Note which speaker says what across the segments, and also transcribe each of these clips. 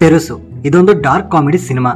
Speaker 1: ತೆರಸು ಇದೊಂದು dark comedy cinema.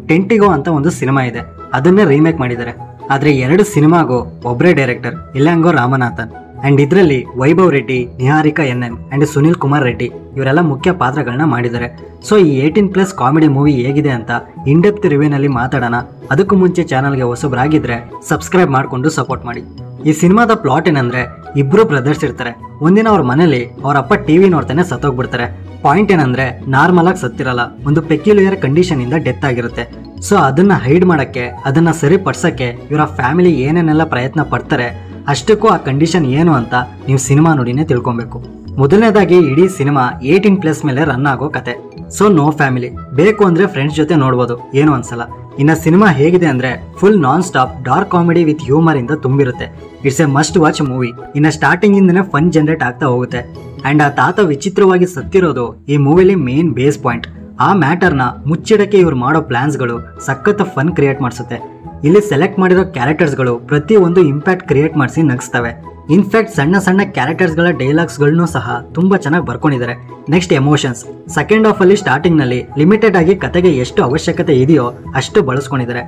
Speaker 1: ಟೆಂಟಿಗೋ ಅಂತ ಒಂದು ಸಿನಿಮಾ ಇದೆ, ಅದನ್ನೇ ರೀಮೇಕ್ ಮಾಡಿದ್ದಾರೆ. ಆದ್ರೆ ಎರಡು ಸಿನಿಮಾಗೂ ಒಬ್ಬರೇ ಡೈರೆಕ್ಟರ್, ಇಲ್ಯಾಂಗೋ ರಾಮನಾಥನ್. ಅಂಡ್ ಇದರಲ್ಲಿ ವೈಭವ್ ರೆಡ್ಡಿ, ನಿಹಾರಿಕಾ NM ಅಂಡ್ ಸುನಿಲ್ ಕುಮಾರ್ ರೆಡ್ಡಿ ಇವರೆಲ್ಲ ಮುಖ್ಯ ಪಾತ್ರಗಳನ್ನ ಮಾಡಿದ್ದಾರೆ. ಸೊ ಈ 18+ ಕಾಮಿಡಿ ಮೂವಿ ಹೇಗಿದೆ ಅಂತ ಇನ್ ಡೆಪ್ತ್ ರಿವ್ಯೂನಲ್ಲಿ ಮಾತಾಡೋಣ. ಅದಕ್ಕೂ ಮುಂಚೆ ಚಾನಲ್ಗೆ ಹೊಸಬರಾಗಿದ್ರೆ ಸಬ್ಸ್ಕ್ರೈಬ್ ಮಾಡಿಕೊಂಡು ಸಪೋರ್ಟ್ ಮಾಡಿ. ಈ ಸಿನಿಮಾದ ಪ್ಲಾಟ್ ಏನಂದ್ರೆ, ಇಬ್ರು ಬ್ರದರ್ಸ್ ಇರ್ತಾರೆ. ಒಂದಿನ ಅವ್ರ ಮನೇಲಿ ಅವ್ರ ಅಪ್ಪ ಟಿವಿ ನೋಡ್ತಾನೆ ಸತ್ತೋಗ್ಬಿಡ್ತಾರೆ. ಪಾಯಿಂಟ್ ಏನಂದ್ರೆ, ನಾರ್ಮಲ್ ಆಗಿ ಸತ್ತಿರಲ್ಲ, ಒಂದು ಪೆಕ್ಯುಲಿಯರ್ ಕಂಡೀಷನ್ ಇಂದ ಡೆತ್ ಆಗಿರುತ್ತೆ. ಸೊ ಅದನ್ನ ಹೈಡ್ ಮಾಡಕ್ಕೆ, ಅದನ್ನ ಸರಿಪಡಿಸಕ್ಕೆ ಇವರ ಫ್ಯಾಮಿಲಿ ಏನೇನೆಲ್ಲ ಪ್ರಯತ್ನ ಪಡ್ತಾರೆ, ಅಷ್ಟಕ್ಕೂ ಆ ಕಂಡೀಷನ್ ಏನು ಅಂತ ನೀವು ಸಿನಿಮಾ ನೋಡಿನೇ ತಿಳ್ಕೊಬೇಕು. ಮೊದಲನೇದಾಗಿ ಇಡೀ ಸಿನಿಮಾ 18+ ಮೇಲೆ ರನ್ ಆಗೋ ಕತೆ. ಸೊ ನೋ ಫ್ಯಾಮಿಲಿ, ಬೇಕು ಅಂದ್ರೆ ಫ್ರೆಂಡ್ಸ್ ಜೊತೆ ನೋಡ್ಬೋದು, ಏನು ಅನ್ಸಲ್ಲ. ಇನ್ನ ಸಿನಿಮಾ ಹೇಗಿದೆ ಅಂದ್ರೆ, full non stop dark comedy with humour ಇಂದ ತುಂಬಿರುತ್ತೆ. It's a must watch movie. ಇನ್ನ ಸ್ಟಾರ್ಟಿಂಗ್ ಇಂದನೇ ಫನ್ ಜನರೇಟ್ ಆಗ್ತಾ ಹೋಗುತ್ತೆ. ಅಂಡ್ ಆ ತಾತ ವಿಚಿತ್ರವಾಗಿ ಸತ್ತಿರೋದು ಈ ಮೂವಿಲಿ ಮೇನ್ ಬೇಸ್ ಪಾಯಿಂಟ್. ಆ ಮ್ಯಾಟರ್ನ ಮುಚ್ಚಿಡಕ್ಕೆ ಇವ್ರು ಮಾಡೋ ಪ್ಲಾನ್ಸ್ಗಳು ಸಖತ್ ಫನ್ ಕ್ರಿಯೇಟ್ ಮಾಡಿಸುತ್ತೆ. ಇಲ್ಲಿ ಸೆಲೆಕ್ಟ್ ಮಾಡಿರೋ ಕ್ಯಾರೆಕ್ಟರ್ಸ್ಗಳು ಪ್ರತಿ ಒಂದು ಇಂಪ್ಯಾಕ್ಟ್ ಕ್ರಿಯೇಟ್ ಮಾಡಿಸಿ ನಗಿಸ್ತವೆ. ಇನ್ಫ್ಯಾಕ್ಟ್ ಸಣ್ಣ ಸಣ್ಣ ಕ್ಯಾರೆಕ್ಟರ್ಸ್ಗಳ ಡೈಲಾಗ್ಸ್ಗಳನ್ನು ಸಹ ತುಂಬಾ ಚೆನ್ನಾಗಿ ಬರ್ಕೊಂಡಿದ್ದಾರೆ. Next emotions. ಸೆಕೆಂಡ್ ಹಾಫ್ ಅಲ್ಲಿ ಸ್ಟಾರ್ಟಿಂಗ್ ನಲ್ಲಿ ಲಿಮಿಟೆಡ್ ಆಗಿ ಕತೆಗೆ ಎಷ್ಟು ಅವಶ್ಯಕತೆ ಇದೆಯೋ ಅಷ್ಟು ಬಳಸ್ಕೊಂಡಿದ್ದಾರೆ.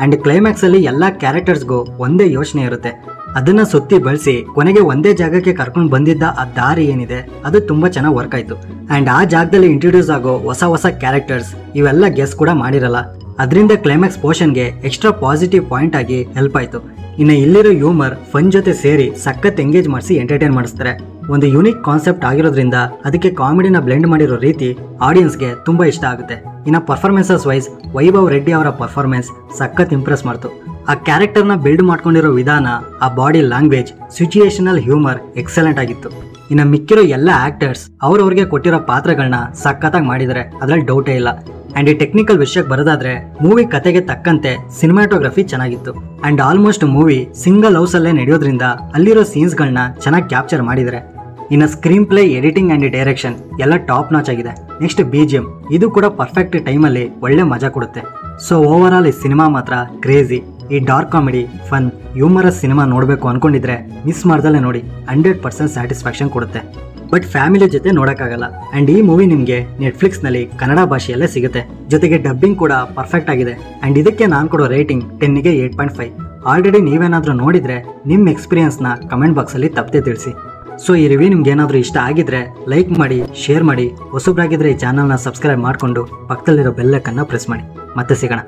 Speaker 1: ಅಂಡ್ ಕ್ಲೈಮ್ಯಾಕ್ಸ್ ಅಲ್ಲಿ ಎಲ್ಲಾ ಕ್ಯಾರೆಕ್ಟರ್ಸ್ಗೂ ಒಂದೇ ಯೋಚನೆ ಇರುತ್ತೆ, ಅದನ್ನ ಸುತ್ತಿ ಬಳಸಿ ಕೊನೆಗೆ ಒಂದೇ ಜಾಗಕ್ಕೆ ಕರ್ಕೊಂಡು ಬಂದಿದ್ದ ಆ ದಾರಿ ಏನಿದೆ ಅದು ತುಂಬಾ ಚೆನ್ನಾಗಿ ವರ್ಕ್ ಆಯ್ತು. ಅಂಡ್ ಆ ಜಾಗದಲ್ಲಿ ಇಂಟ್ರೊಡ್ಯೂಸ್ ಆಗೋ ಹೊಸ ಕ್ಯಾರೆಕ್ಟರ್ಸ್ ಇವೆಲ್ಲ ಗೆಸ್ ಕೂಡ ಮಾಡಿರಲ್ಲ. ಅದರಿಂದ ಕ್ಲೈಮ್ಯಾಕ್ಸ್ ಪೋರ್ಷನ್ಗೆ ಎಕ್ಸ್ಟ್ರಾ ಪಾಸಿಟಿವ್ ಪಾಯಿಂಟ್ ಆಗಿ ಹೆಲ್ಪ್ ಆಯ್ತು. ಇನ್ನು ಇಲ್ಲಿರೋ ಹ್ಯೂಮರ್ ಫನ್ ಜೊತೆ ಸೇರಿ ಸಖತ್ ಎಂಗೇಜ್ ಮಾಡಿಸಿ ಎಂಟರ್ಟೈನ್ ಮಾಡಿಸ್ತಾರೆ. ಒಂದು ಯೂನಿಕ್ ಕಾನ್ಸೆಪ್ಟ್ ಆಗಿರೋದ್ರಿಂದ ಅದಕ್ಕೆ ಕಾಮಿಡಿನ ಬ್ಲೆಂಡ್ ಮಾಡಿರೋ ರೀತಿ ಆಡಿಯನ್ಸ್ಗೆ ತುಂಬಾ ಇಷ್ಟ ಆಗುತ್ತೆ. ಇನ್ನು ಪರ್ಫಾರ್ಮೆನ್ಸಸ್ ವೈಸ್ ವೈಭವ್ ರೆಡ್ಡಿ ಅವರ ಪರ್ಫಾರ್ಮೆನ್ಸ್ ಸಖತ್ ಇಂಪ್ರೆಸ್ ಮಾಡ್ತು. ಆ ಕ್ಯಾರೆಕ್ಟರ್ನ ಬಿಲ್ಡ್ ಮಾಡ್ಕೊಂಡಿರೋ ವಿಧಾನ, ಆ body language, situational humour excellent ಆಗಿತ್ತು. ಇನ್ನು ಮಿಕ್ಕಿರೋ ಎಲ್ಲ ಆಕ್ಟರ್ಸ್ ಅವ್ರವ್ರಿಗೆ ಕೊಟ್ಟಿರೋ ಪಾತ್ರಗಳನ್ನ ಸಖತ್ತಾಗಿ ಮಾಡಿದ್ದಾರೆ, ಅದ್ರಲ್ಲಿ ಡೌಟೇ ಇಲ್ಲ. ಅಂಡ್ ಈ ಟೆಕ್ನಿಕಲ್ ವಿಷಯಕ್ಕೆ ಬರೋದಾದ್ರೆ, ಮೂವಿ ಕತೆಗೆ ತಕ್ಕಂತೆ ಸಿನಿಮಾಟೋಗ್ರಫಿ ಚೆನ್ನಾಗಿತ್ತು. And almost movie single house ಅಲ್ಲೇ ನಡೆಯೋದ್ರಿಂದ ಅಲ್ಲಿರೋ ಸೀನ್ಸ್ ಗಳನ್ನ ಚೆನ್ನಾಗಿ ಕ್ಯಾಪ್ಚರ್ ಮಾಡಿದ್ದಾರೆ. ಇನ್ನು screen play, editing and direction ಎಲ್ಲ ಟಾಪ್ ನಾಚ್ ಆಗಿದೆ. ನೆಕ್ಸ್ಟ್ BGM, ಇದು ಕೂಡ ಪರ್ಫೆಕ್ಟ್ ಟೈಮಲ್ಲಿ ಒಳ್ಳೆ ಮಜಾ ಕೊಡುತ್ತೆ. ಸೊ ಓವರ್ ಆಲ್ ಈ ಸಿನಿಮಾ ಮಾತ್ರ ಕ್ರೇಜಿ. ಈ dark comedy, fun, humorous cinema ನೋಡಬೇಕು ಅನ್ಕೊಂಡಿದ್ರೆ ಮಿಸ್ ಮಾಡ್ದಲ್ಲೇ ನೋಡಿ, 100% ಸ್ಯಾಟಿಸ್ಫ್ಯಾಕ್ಷನ್ ಕೊಡುತ್ತೆ. ಬಟ್ ಫ್ಯಾಮಿಲಿ ಜೊತೆ ನೋಡೋಕ್ಕಾಗಲ್ಲ. ಅಂಡ್ ಈ ಮೂವಿ ನಿಮಗೆ ನೆಟ್ಫ್ಲಿಕ್ಸ್ನಲ್ಲಿ ಕನ್ನಡ ಭಾಷೆಯಲ್ಲೇ ಸಿಗುತ್ತೆ. ಜೊತೆಗೆ ಡಬ್ಬಿಂಗ್ ಕೂಡ ಪರ್ಫೆಕ್ಟ್ ಆಗಿದೆ. ಅಂಡ್ ಇದಕ್ಕೆ ನಾನು ಕೊಡೋ ರೇಟಿಂಗ್ 10ಗೆ 8.5. ಆಲ್ರೆಡಿ ನೀವೇನಾದರೂ ನೋಡಿದ್ರೆ ನಿಮ್ಮ ಎಕ್ಸ್ಪೀರಿಯನ್ಸ್ನ ಕಮೆಂಟ್ ಬಾಕ್ಸಲ್ಲಿ ತಪ್ಪದೆ ತಿಳಿಸಿ. ಸೊ ಈ ರಿವ್ಯೂ ನಿಮ್ಗೆ ಏನಾದರೂ ಇಷ್ಟ ಆಗಿದ್ರೆ ಲೈಕ್ ಮಾಡಿ, ಶೇರ್ ಮಾಡಿ. ಹೊಸಬ್ರಾಗಿದ್ರೆ ಈ ಚಾನಲ್ನ ಸಬ್ಸ್ಕ್ರೈಬ್ ಮಾಡಿಕೊಂಡು ಪಕ್ಕದಲ್ಲಿರೋ ಬೆಲ್ ಐಕನ್ನ ಪ್ರೆಸ್ ಮಾಡಿ. ಮತ್ತೆ ಸಿಗೋಣ.